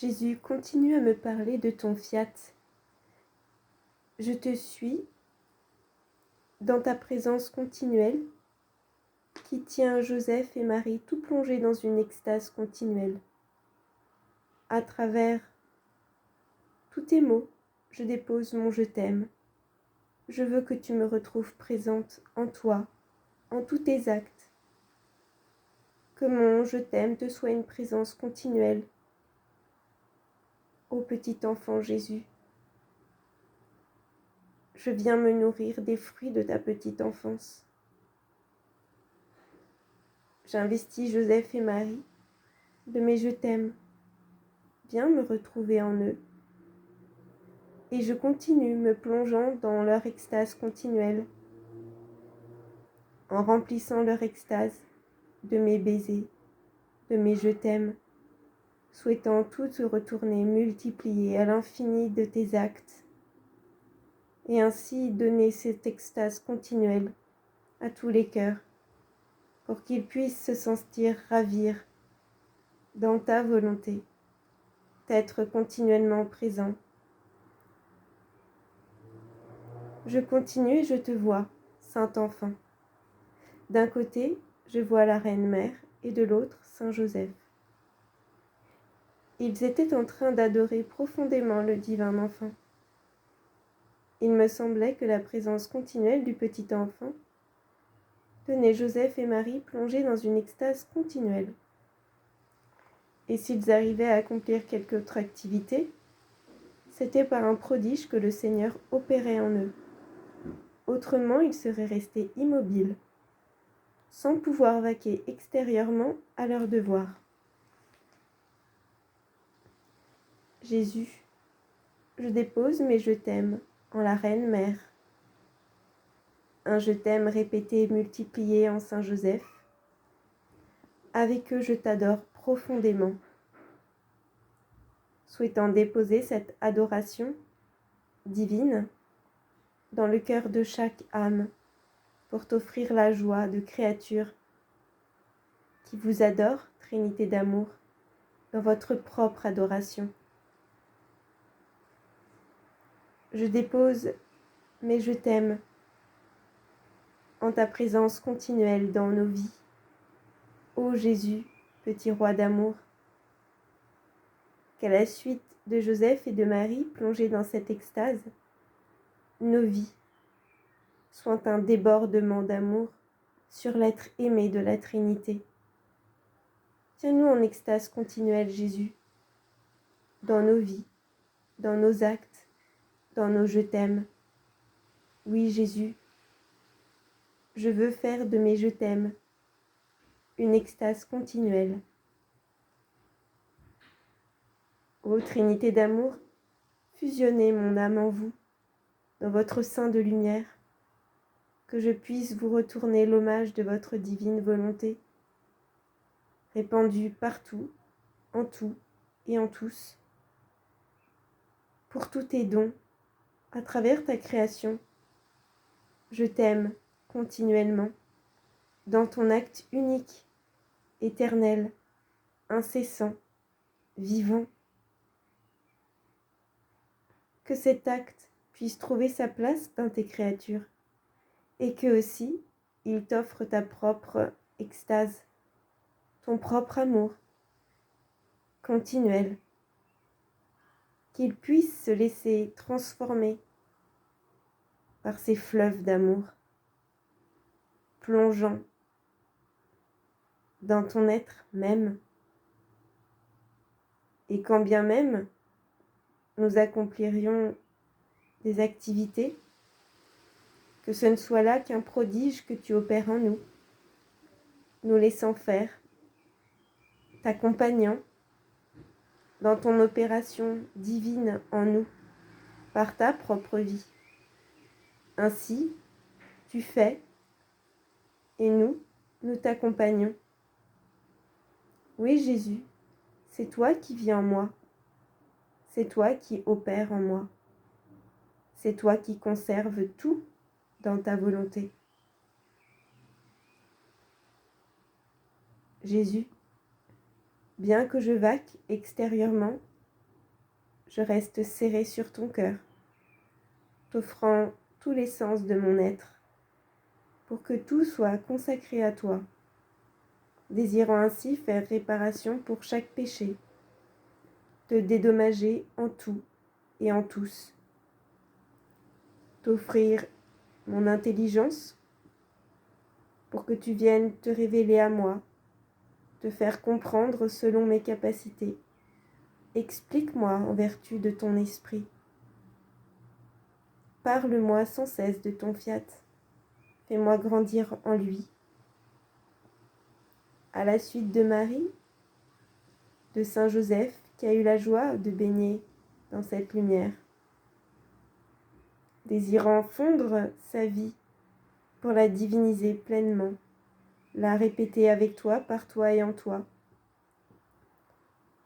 Jésus, continue à me parler de ton fiat. Je te suis dans ta présence continuelle qui tient Joseph et Marie tout plongés dans une extase continuelle. À travers tous tes mots, je dépose mon je t'aime. Je veux que tu me retrouves présente en toi, en tous tes actes. Que mon je t'aime te soit une présence continuelle. Ô petit enfant Jésus, je viens me nourrir des fruits de ta petite enfance. J'investis Joseph et Marie de mes je t'aime. Viens me retrouver en eux. Et je continue me plongeant dans leur extase continuelle, en remplissant leur extase de mes baisers, de mes je t'aime, souhaitant tout se retourner, multiplier à l'infini de tes actes, et ainsi donner cette extase continuelle à tous les cœurs, pour qu'ils puissent se sentir ravir dans ta volonté, d'être continuellement présent. Je continue et je te vois, Saint Enfant. D'un côté, je vois la Reine Mère et de l'autre, Saint Joseph. Ils étaient en train d'adorer profondément le divin enfant. Il me semblait que la présence continuelle du petit enfant tenait Joseph et Marie plongés dans une extase continuelle. Et s'ils arrivaient à accomplir quelque autre activité, c'était par un prodige que le Seigneur opérait en eux. Autrement, ils seraient restés immobiles, sans pouvoir vaquer extérieurement à leurs devoirs. Jésus, je dépose mes je t'aime en la Reine Mère. Un je t'aime répété et multiplié en Saint Joseph. Avec eux, je t'adore profondément. Souhaitant déposer cette adoration divine dans le cœur de chaque âme pour t'offrir la joie de créature qui vous adore, Trinité d'amour, dans votre propre adoration. Je dépose mes je t'aime en ta présence continuelle dans nos vies. Ô Jésus, petit roi d'amour, qu'à la suite de Joseph et de Marie plongés dans cette extase, nos vies soient un débordement d'amour sur l'être aimé de la Trinité. Tiens-nous en extase continuelle, Jésus, dans nos vies, dans nos actes, dans nos je t'aime. Oui, Jésus, je veux faire de mes je t'aime une extase continuelle. Ô Trinité d'amour, fusionnez mon âme en vous, dans votre sein de lumière, que je puisse vous retourner l'hommage de votre divine volonté, répandue partout, en tout et en tous, pour tous tes dons, à travers ta création. Je t'aime continuellement, dans ton acte unique, éternel, incessant, vivant. Que cet acte puisse trouver sa place dans tes créatures, et que aussi il t'offre ta propre extase, ton propre amour continuel, qu'il puisse se laisser transformer par ces fleuves d'amour, plongeant dans ton être même. Et quand bien même nous accomplirions des activités, que ce ne soit là qu'un prodige que tu opères en nous, nous laissant faire, t'accompagnant dans ton opération divine en nous, par ta propre vie. Ainsi, tu fais, et nous t'accompagnons. Oui, Jésus, c'est toi qui vis en moi, c'est toi qui opères en moi, c'est toi qui conserves tout dans ta volonté. Jésus, bien que je vaque extérieurement je reste serrée sur ton cœur, t'offrant tous les sens de mon être, pour que tout soit consacré à toi, désirant ainsi faire réparation pour chaque péché, te dédommager en tout et en tous, t'offrir mon intelligence pour que tu viennes te révéler à moi, te faire comprendre selon mes capacités. Explique-moi en vertu de ton esprit. Parle-moi sans cesse de ton fiat. Fais-moi grandir en lui. À la suite de Marie, de Saint Joseph, qui a eu la joie de baigner dans cette lumière, désirant fondre sa vie pour la diviniser pleinement, la répéter avec toi, par toi et en toi,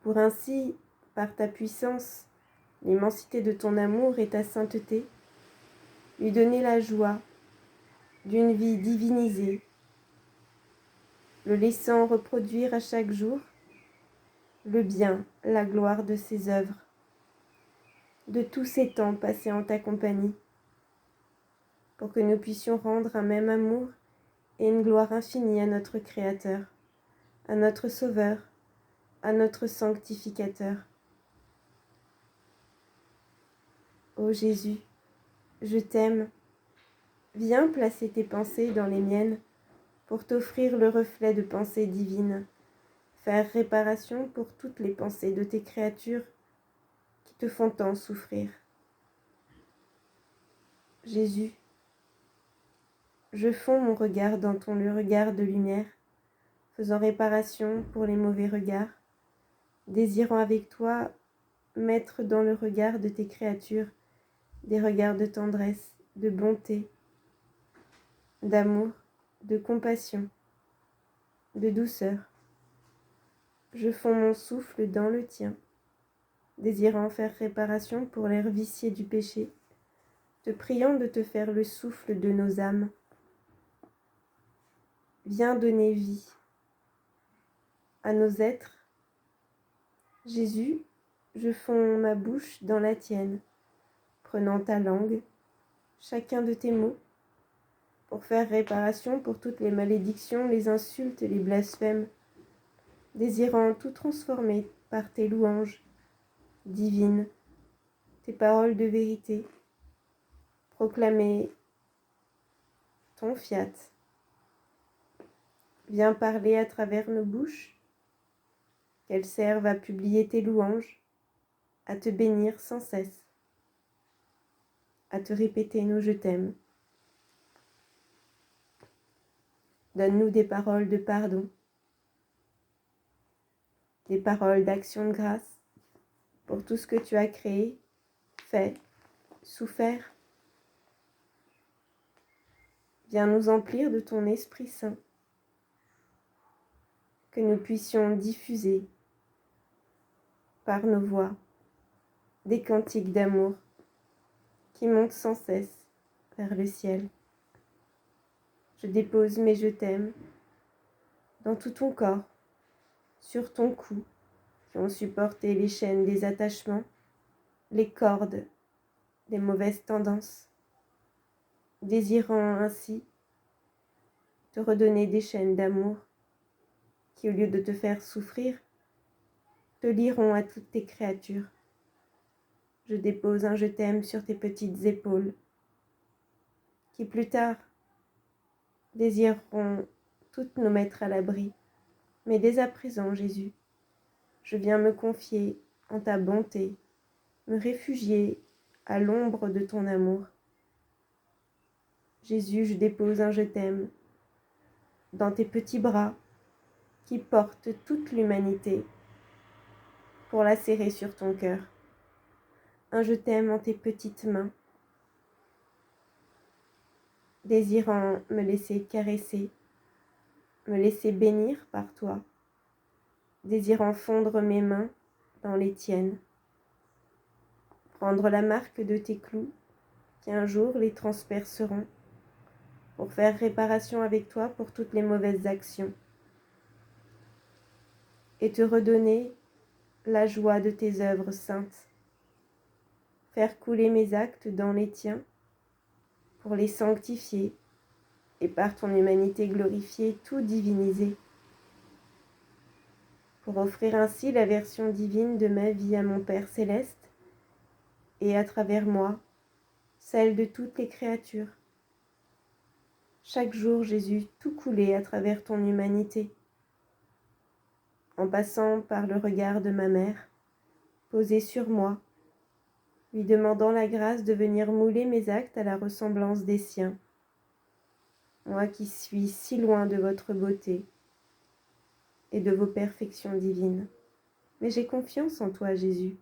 pour ainsi, par ta puissance, l'immensité de ton amour et ta sainteté, lui donner la joie d'une vie divinisée, le laissant reproduire à chaque jour le bien, la gloire de ses œuvres, de tous ces temps passés en ta compagnie, pour que nous puissions rendre un même amour et une gloire infinie à notre Créateur, à notre Sauveur, à notre Sanctificateur. Ô Jésus, je t'aime. Viens placer tes pensées dans les miennes pour t'offrir le reflet de pensées divines, faire réparation pour toutes les pensées de tes créatures qui te font tant souffrir. Jésus, je fonds mon regard dans ton regard de lumière, faisant réparation pour les mauvais regards, désirant avec toi mettre dans le regard de tes créatures des regards de tendresse, de bonté, d'amour, de compassion, de douceur. Je fonds mon souffle dans le tien, désirant faire réparation pour l'air vicié du péché, te priant de te faire le souffle de nos âmes. Viens donner vie à nos êtres. Jésus, je fonds ma bouche dans la tienne, prenant ta langue, chacun de tes mots, pour faire réparation pour toutes les malédictions, les insultes et les blasphèmes, désirant tout transformer par tes louanges divines, tes paroles de vérité, proclamer ton fiat. Viens parler à travers nos bouches, qu'elles servent à publier tes louanges, à te bénir sans cesse, à te répéter nos je t'aime. Donne-nous des paroles de pardon, des paroles d'action de grâce pour tout ce que tu as créé, fait, souffert. Viens nous emplir de ton Esprit Saint, que nous puissions diffuser par nos voix des cantiques d'amour qui montent sans cesse vers le ciel. Je dépose mes je t'aime dans tout ton corps, sur ton cou, qui ont supporté les chaînes des attachements, les cordes des mauvaises tendances, désirant ainsi te redonner des chaînes d'amour qui, au lieu de te faire souffrir, te lieront à toutes tes créatures. Je dépose un je t'aime sur tes petites épaules, qui plus tard désireront toutes nous mettre à l'abri. Mais dès à présent, Jésus, je viens me confier en ta bonté, me réfugier à l'ombre de ton amour. Jésus, je dépose un je t'aime dans tes petits bras qui portent toute l'humanité pour la serrer sur ton cœur. Un je t'aime en tes petites mains, désirant me laisser caresser, me laisser bénir par toi, désirant fondre mes mains dans les tiennes, prendre la marque de tes clous qui un jour les transperceront, pour faire réparation avec toi pour toutes les mauvaises actions, et te redonner la joie de tes œuvres saintes, faire couler mes actes dans les tiens, pour les sanctifier, et par ton humanité glorifiée, tout diviniser, pour offrir ainsi la version divine de ma vie à mon Père céleste, et à travers moi, celle de toutes les créatures. Chaque jour, Jésus, tout couler à travers ton humanité, en passant par le regard de ma mère, posé sur moi, lui demandant la grâce de venir mouler mes actes à la ressemblance des siens. Moi qui suis si loin de votre beauté et de vos perfections divines. Mais j'ai confiance en toi, Jésus.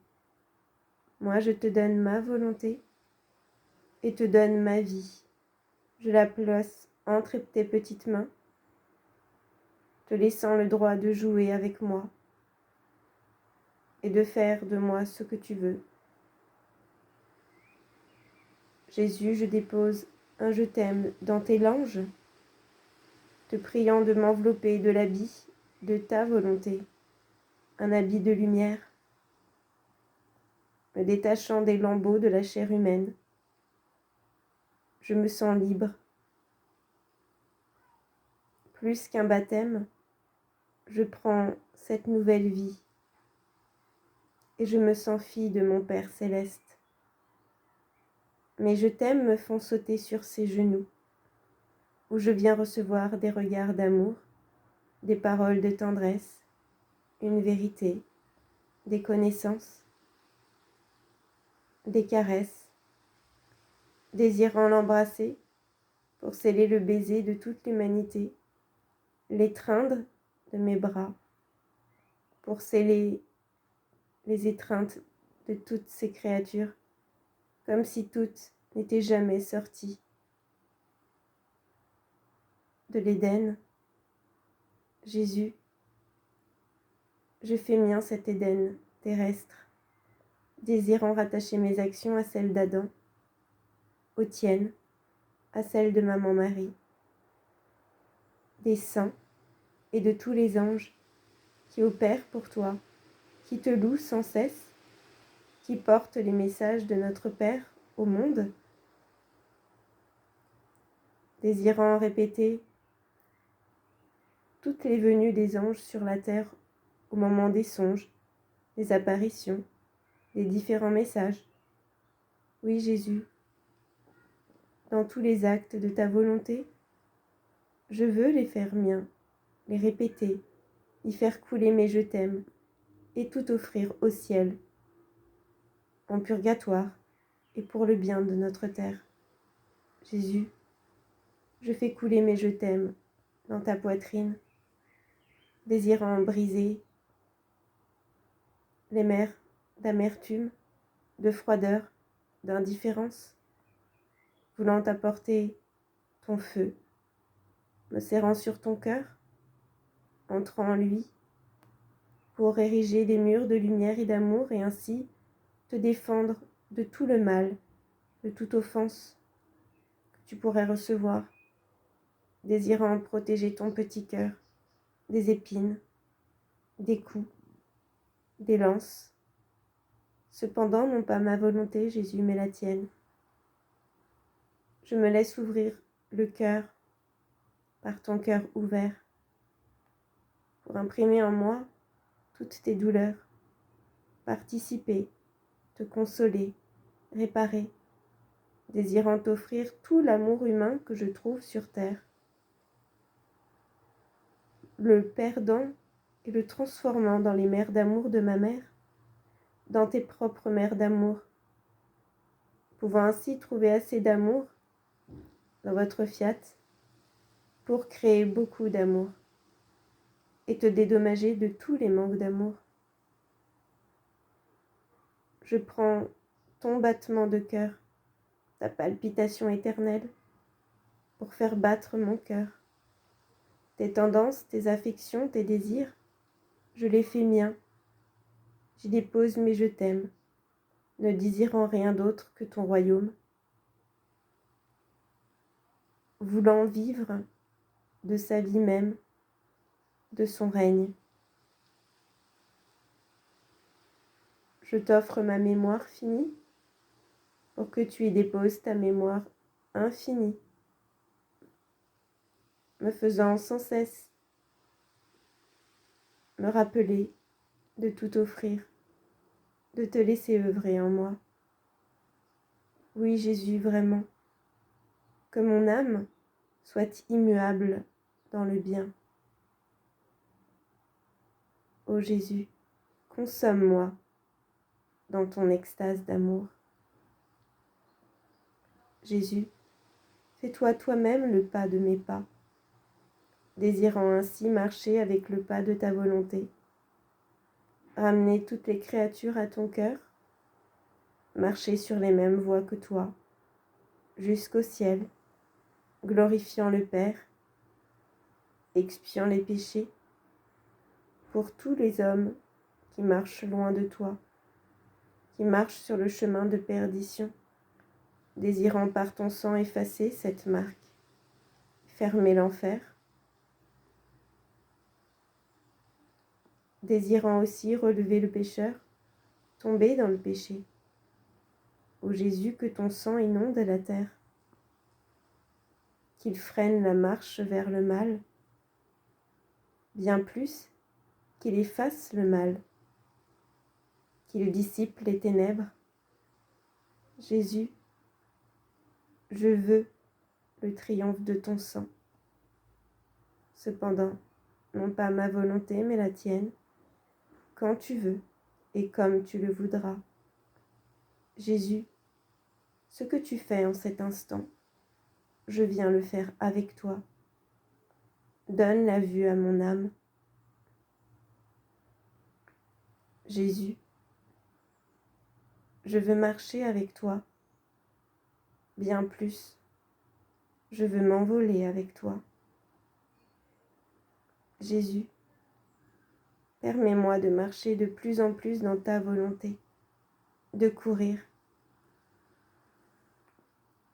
Moi, je te donne ma volonté et te donne ma vie. Je la place entre tes petites mains, te laissant le droit de jouer avec moi et de faire de moi ce que tu veux. Jésus, je dépose un je t'aime dans tes langes, te priant de m'envelopper de l'habit de ta volonté, un habit de lumière, me détachant des lambeaux de la chair humaine. Je me sens libre. Plus qu'un baptême, je prends cette nouvelle vie et je me sens fille de mon Père céleste. Mes je t'aime me font sauter sur ses genoux, où je viens recevoir des regards d'amour, des paroles de tendresse, une vérité, des connaissances, des caresses, désirant l'embrasser pour sceller le baiser de toute l'humanité, l'étreindre de mes bras pour sceller les étreintes de toutes ces créatures, comme si toutes n'étaient jamais sorties de l'Éden. Jésus, je fais mien cet Éden terrestre, désirant rattacher mes actions à celles d'Adam, aux tiennes, à celles de Maman Marie, des saints et de tous les anges qui opèrent pour toi, qui te louent sans cesse, qui portent les messages de notre Père au monde, désirant répéter toutes les venues des anges sur la terre au moment des songes, des apparitions, des différents messages. Oui, Jésus, dans tous les actes de ta volonté, je veux les faire miens, les répéter, y faire couler mes je t'aime, et tout offrir au ciel, en purgatoire, et pour le bien de notre terre. Jésus, je fais couler mes je t'aime dans ta poitrine, désirant briser les mers d'amertume, de froideur, d'indifférence, voulant apporter ton feu, me serrant sur ton cœur, entrant en lui, pour ériger des murs de lumière et d'amour et ainsi te défendre de tout le mal, de toute offense que tu pourrais recevoir, désirant protéger ton petit cœur des épines, des coups, des lances. Cependant, non pas ma volonté, Jésus, mais la tienne. Je me laisse ouvrir le cœur par ton cœur ouvert pour imprimer en moi toutes tes douleurs, participer, te consoler, réparer, désirant t'offrir tout l'amour humain que je trouve sur terre, le perdant et le transformant dans les mers d'amour de ma mère, dans tes propres mers d'amour, pouvant ainsi trouver assez d'amour dans votre fiat pour créer beaucoup d'amour et te dédommager de tous les manques d'amour. Je prends ton battement de cœur, ta palpitation éternelle, pour faire battre mon cœur. Tes tendances, tes affections, tes désirs, je les fais miens. J'y dépose mes je t'aime, ne désirant rien d'autre que ton royaume. Voulant vivre de sa vie même, de son règne. Je t'offre ma mémoire finie, pour que tu y déposes ta mémoire infinie, me faisant sans cesse me rappeler de tout offrir, de te laisser œuvrer en moi. Oui, Jésus, vraiment, que mon âme soit immuable dans le bien. Ô Jésus, consomme-moi dans ton extase d'amour. Jésus, fais-toi toi-même le pas de mes pas, désirant ainsi marcher avec le pas de ta volonté. Ramener toutes les créatures à ton cœur, marcher sur les mêmes voies que toi, jusqu'au ciel, glorifiant le Père, expiant les péchés, pour tous les hommes qui marchent loin de toi, qui marchent sur le chemin de perdition, désirant par ton sang effacer cette marque, fermer l'enfer, désirant aussi relever le pécheur, tomber dans le péché. Ô Jésus, que ton sang inonde la terre, qu'il freine la marche vers le mal, bien plus qu'il efface le mal, qu'il dissipe les ténèbres. Jésus, je veux le triomphe de ton sang. Cependant, non pas ma volonté, mais la tienne, quand tu veux et comme tu le voudras. Jésus, ce que tu fais en cet instant, je viens le faire avec toi. Donne la vue à mon âme. Jésus, je veux marcher avec toi, bien plus, je veux m'envoler avec toi. Jésus, permets-moi de marcher de plus en plus dans ta volonté, de courir.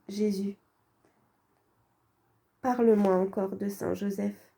Jésus, parle-moi encore de Saint Joseph.